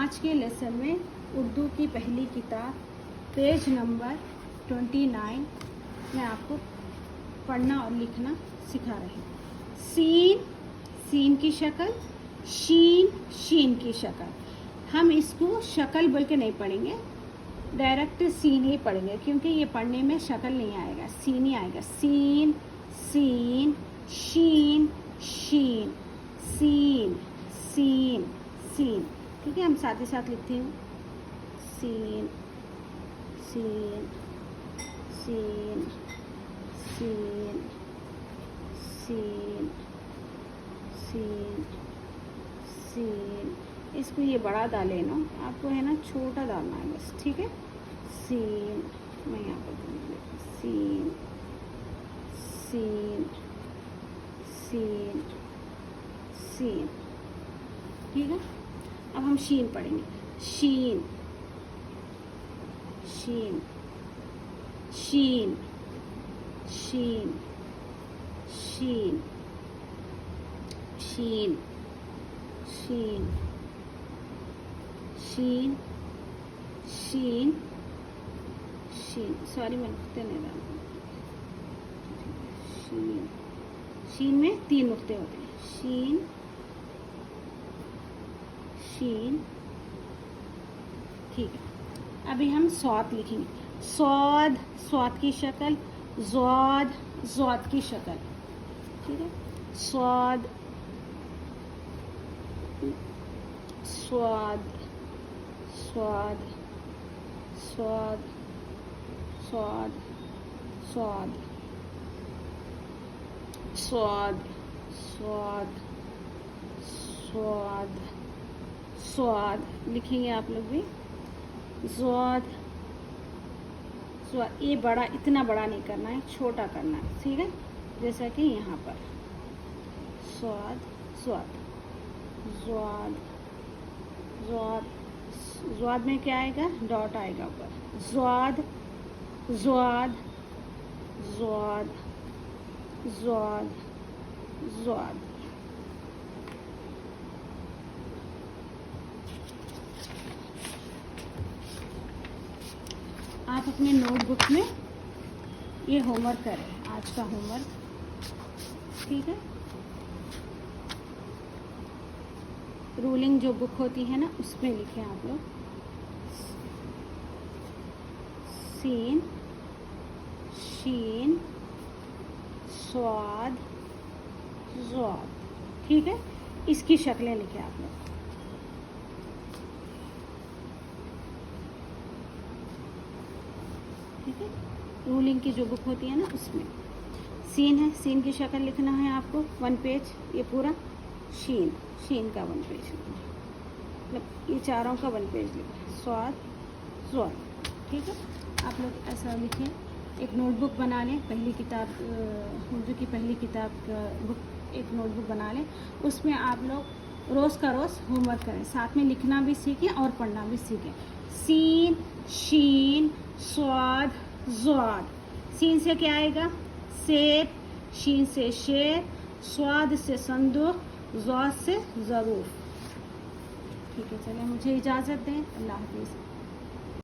آج کے لیسن میں اردو کی پہلی کتاب پیج نمبر 29 میں آپ کو پڑھنا اور لکھنا سکھا رہے ہیں. سین سین کی شکل، شین شین کی شکل. ہم اس کو شکل بول کے نہیں پڑھیں گے، ڈائریکٹ سین ہی پڑھیں گے کیونکہ یہ پڑھنے میں شکل نہیں آئے گا، سین ہی آئے گا. سین سین، شین شین، سین سین سین. ٹھیک ہے، ہم ساتھ ہی ساتھ لکھتے ہیں. سین سین سین سین سین سین سین. اس کو یہ بڑا ڈالے نا، آپ کو ہے نا چھوٹا ڈالنا ہے بس. ٹھیک ہے، سین. میں یہاں پر سین سین سین سین. ٹھیک ہے، اب ہم شین پڑھیں گے. شین شین شین شین شین شین شین شین شین شین. سوری میں نقطے نہیں ڈالتا. شین شین میں 3 نقطے ہوتے ہیں. شین شین. ٹھیک ہے، ابھی ہم صاد لکھیں گے. صاد صاد کی شکل، زاد زاد کی شکل. ٹھیک ہے، صاد صاد صاد صاد صاد صاد صاد صاد صاد صاد. لکھیں گے آپ لوگ بھی. زاد زاد. یہ بڑا، اتنا بڑا نہیں کرنا ہے، چھوٹا کرنا ہے. ٹھیک ہے، جیسا کہ یہاں پر زاد زاد زاد زاد. زاد میں کیا آئے گا؟ ڈاٹ آئے گا اوپر. زاد زاد زاد زاد زاد. آپ اپنے نوٹ بک میں یہ ہوم ورک کریں، آج کا ہوم ورک. ٹھیک ہے، رولنگ جو بک ہوتی ہے نا اس میں لکھیں آپ لوگ. سین شین صاد زاد. ٹھیک ہے، اس کی شکلیں لکھیں آپ لوگ. ٹھیک ہے، رولنگ کی جو بک ہوتی ہے نا اس میں سین ہے، سین کی شکل لکھنا ہے آپ کو. 1 پیج یہ پورا. شین شین کا 1 پیج، مطلب یہ چاروں کا 1 پیج لکھیں. صاد زاد. ٹھیک ہے، آپ لوگ ایسا لکھیں. ایک نوٹ بک بنا لیں، پہلی کتاب اردو کی پہلی کتاب بک ایک نوٹ بک بنا لیں. اس میں آپ لوگ روز کا روز ہوم ورک کریں، ساتھ میں لکھنا بھی سیکھیں اور پڑھنا بھی سیکھیں. سین شین صاد زاد. سین سے کیا آئے گا؟ سیب. شین سے شیر. صاد سے صندوق. زاد سے ضرور. ٹھیک ہے، چلیں مجھے اجازت دیں. اللہ حافظ.